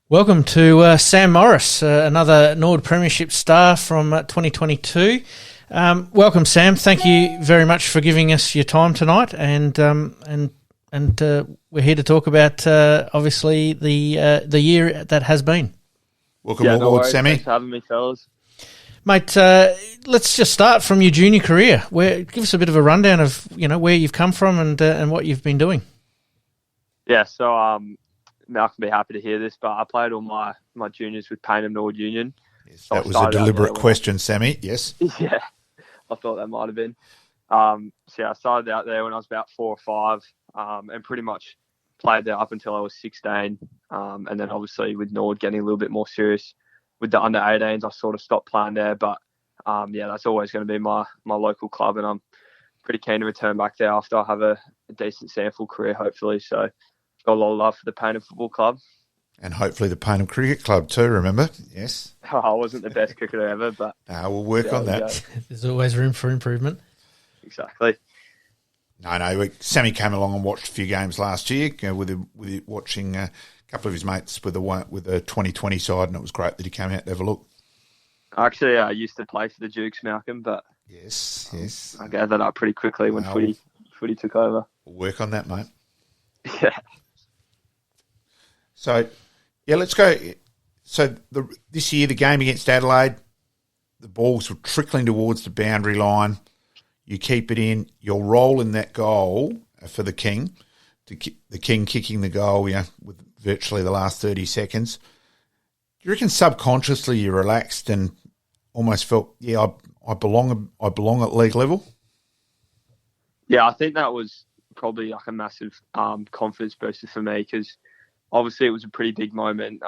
Welcome to Sam Morris, another Norwood Premiership star from 2022. Welcome, Sam. Thank you very much for giving us your time tonight, and we're here to talk about obviously the year that has been. Welcome aboard, Sammy. Thanks for having me, fellas. Mate, let's just start from your junior career. Give us a bit of a rundown of where you've come from and what you've been doing. Yeah, so Malcolm will be happy to hear this, but I played all my juniors with Payneham Norwood Union. Yes, so that was a deliberate question, Sammy. Yes. Yeah, I thought that might have been. I started out there when I was about 4 or 5, and pretty much played there up until I was 16. And then obviously with Norwood getting a little bit more serious with the under-18s, I sort of stopped playing there. But that's always going to be my local club, and I'm pretty keen to return back there after I have a decent sample career, hopefully. So got a lot of love for the Payneham Football Club. And hopefully the Payneham Cricket Club too, remember? Yes. I wasn't the best cricketer ever, but... we'll work on that. There's always room for improvement. Exactly. No. Sammy came along and watched a few games last year with watching a couple of his mates with the 2020 side, and it was great that he came out to have a look. Actually, I used to play for the Dukes, Malcolm, but... Yes. I gave that up pretty quickly when footy took over. We'll work on that, mate. Yeah. So, let's go. So, this year, the game against Adelaide, the balls were trickling towards the boundary line. You keep it in. Your role in that goal for the King kicking the goal, with virtually the last 30 seconds. Do you reckon subconsciously you relaxed and almost felt, I belong at league level? Yeah, I think that was probably like a massive confidence booster for me, because obviously it was a pretty big moment.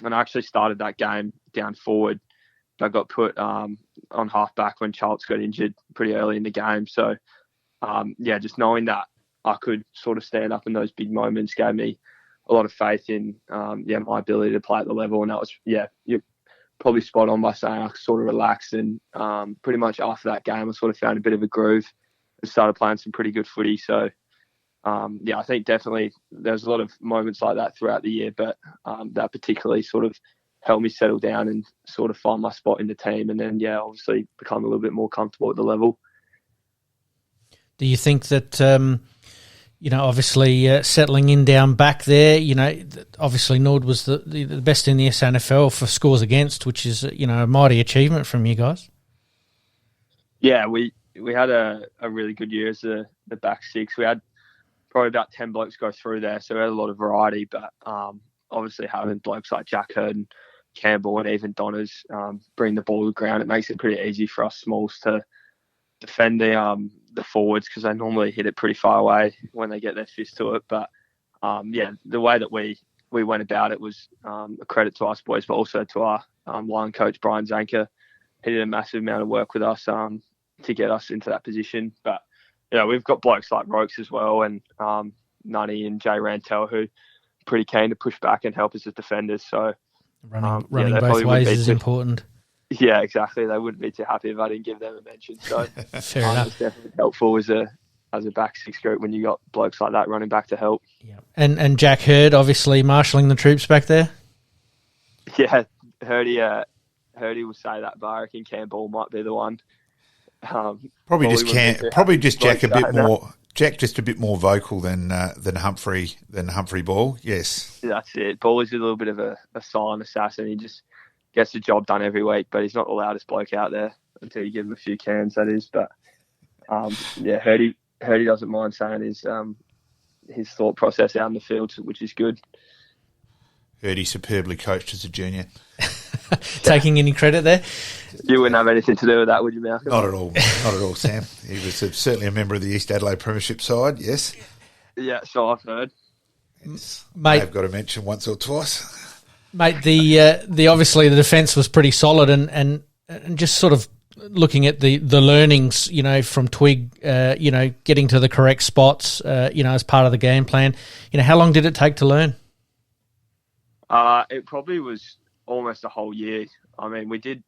And I actually started that game down forward. I got put on half-back when Charles got injured pretty early in the game. So, just knowing that I could sort of stand up in those big moments gave me a lot of faith in, my ability to play at the level. And that was, you're probably spot on by saying I sort of relaxed. And pretty much after that game, I sort of found a bit of a groove and started playing some pretty good footy. So, I think definitely there's a lot of moments like that throughout the year, but that particularly sort of helped me settle down and sort of find my spot in the team, and then, obviously become a little bit more comfortable at the level. Do you think that, obviously settling in down back there, obviously Norwood was the best in the SNFL for scores against, which is, a mighty achievement from you guys? Yeah, we had a really good year as the back six. We had probably about 10 blokes go through there, so we had a lot of variety, but obviously having blokes like Jack Hurd and Campbell and even Donners bring the ball to the ground, it makes it pretty easy for us smalls to defend the forwards, because they normally hit it pretty far away when they get their fist to it. But the way that we went about it was a credit to us boys, but also to our line coach Brian Zanker. He did a massive amount of work with us to get us into that position. But we've got blokes like Rokes as well, and Nunny and Jay Rantel, who are pretty keen to push back and help us as defenders. So running both ways is important. Yeah, exactly. They wouldn't be too happy if I didn't give them a mention. So fair enough. It's definitely helpful as a back six group when you got blokes like that running back to help. Yeah, and Jack Hurd obviously marshalling the troops back there. Yeah, Hurdy will say that, but I reckon Campbell might be the one. Probably just Jack a bit more. Jack just a bit more vocal than Humphrey Ball. Yes, that's it. Ball is a little bit of a silent assassin. He just gets the job done every week, but he's not the loudest bloke out there until you give him a few cans. That is, but Hurdy doesn't mind saying his thought process out in the field, which is good. Hurdy superbly coached as a junior. Taking any credit there? You wouldn't have anything to do with that, would you, Malcolm? Not at all, Sam. He was certainly a member of the East Adelaide Premiership side, yes. Yeah, so I've heard. Yes. Mate, I've got to mention once or twice. Mate, the obviously the defence was pretty solid, and just sort of looking at the learnings, from Twig, getting to the correct spots, as part of the game plan. How long did it take to learn? It probably was almost a whole year. I mean, we did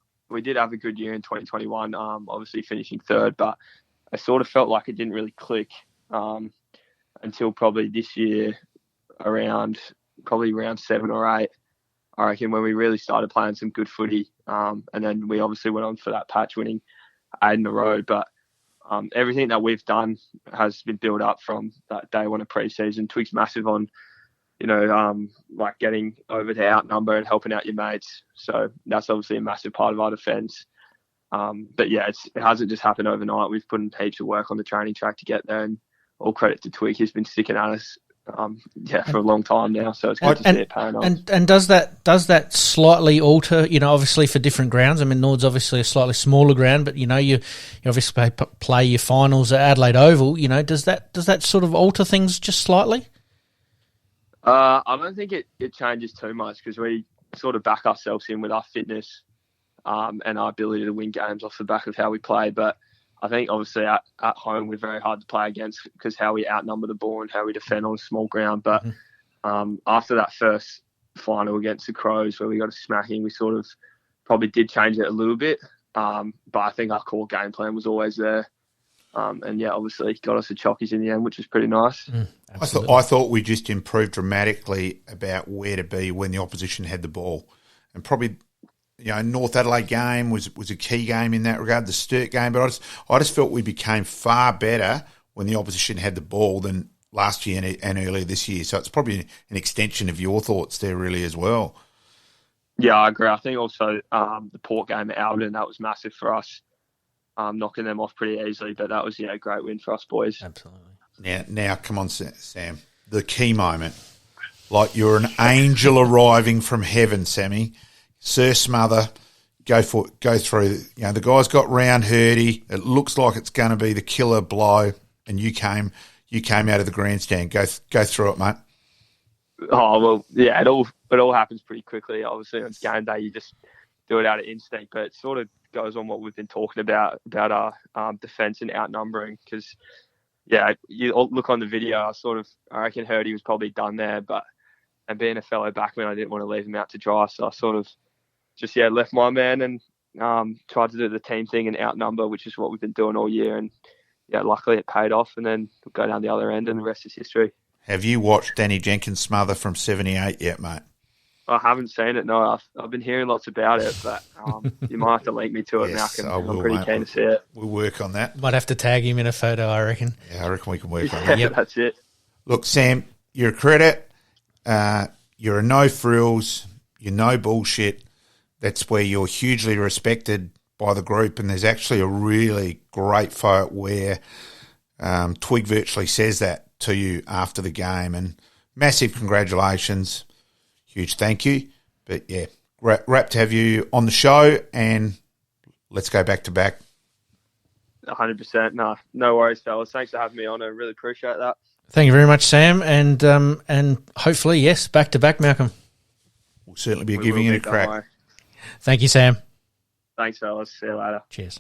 have a good year in 2021, obviously finishing third, but I sort of felt like it didn't really click until probably this year, around round 7 or 8. I reckon, when we really started playing some good footy. And then we obviously went on for that patch winning 8 in a row. But everything that we've done has been built up from that day one of pre-season. Twig's massive on, like getting over to outnumber and helping out your mates. So that's obviously a massive part of our defence. But yeah, it hasn't just happened overnight. We've put in heaps of work on the training track to get there, and all credit to Twig. He's been sticking at us, for a long time now. So it's good to see it paying off. And does that slightly alter? Obviously for different grounds. I mean, Nord's obviously a slightly smaller ground, but you obviously play your finals at Adelaide Oval. Does that sort of alter things just slightly? I don't think it changes too much, because we sort of back ourselves in with our fitness and our ability to win games off the back of how we play. But I think obviously at home we're very hard to play against because how we outnumber the ball and how we defend on a small ground. But after that first final against the Crows where we got a smacking, we sort of probably did change it a little bit. But I think our core game plan was always there. And obviously got us the chockies in the end, which was pretty nice. I thought we just improved dramatically about where to be when the opposition had the ball. And probably, North Adelaide game was a key game in that regard, the Sturt game. But I just felt we became far better when the opposition had the ball than last year and earlier this year. So it's probably an extension of your thoughts there really as well. Yeah, I agree. I think also the Port game at Albion, that was massive for us. Knocking them off pretty easily, but that was a great win for us boys. Absolutely. Now, come on, Sam. The key moment, like you're an angel arriving from heaven, Sammy. Sir Smother, go through. The guy's got round Hurdy. It looks like it's going to be the killer blow, and you came out of the grandstand. Go through it, mate. Oh well, yeah. It all happens pretty quickly. Obviously, on game day, you just do it out of instinct, but it sort of goes on what we've been talking about our defence and outnumbering. Because you look on the video, I reckon Hurdy was probably done there, and being a fellow backman, I didn't want to leave him out to dry, so I sort of just left my man and tried to do the team thing and outnumber, which is what we've been doing all year. And luckily it paid off, and then we'll go down the other end, and the rest is history. Have you watched Danny Jenkins' smother from 78 yet, mate? I haven't seen it, no. I've been hearing lots about it, but you might have to link me to it, yes, Malcolm. I'm pretty keen to see it. We'll work on that. Might have to tag him in a photo, I reckon. Yeah, I reckon we can work on that. Yep. That's it. Look, Sam, you're a credit. You're a no frills. You're no bullshit. That's where you're hugely respected by the group, and there's actually a really great photo where Twig virtually says that to you after the game, and massive congratulations. Huge thank you. But, wrap to have you on the show, and let's go back to back. 100%. No worries, fellas. Thanks for having me on. I really appreciate that. Thank you very much, Sam, and hopefully, yes, back to back, Malcolm. We'll certainly be giving it a crack. Thank you, Sam. Thanks, fellas. See you later. Cheers.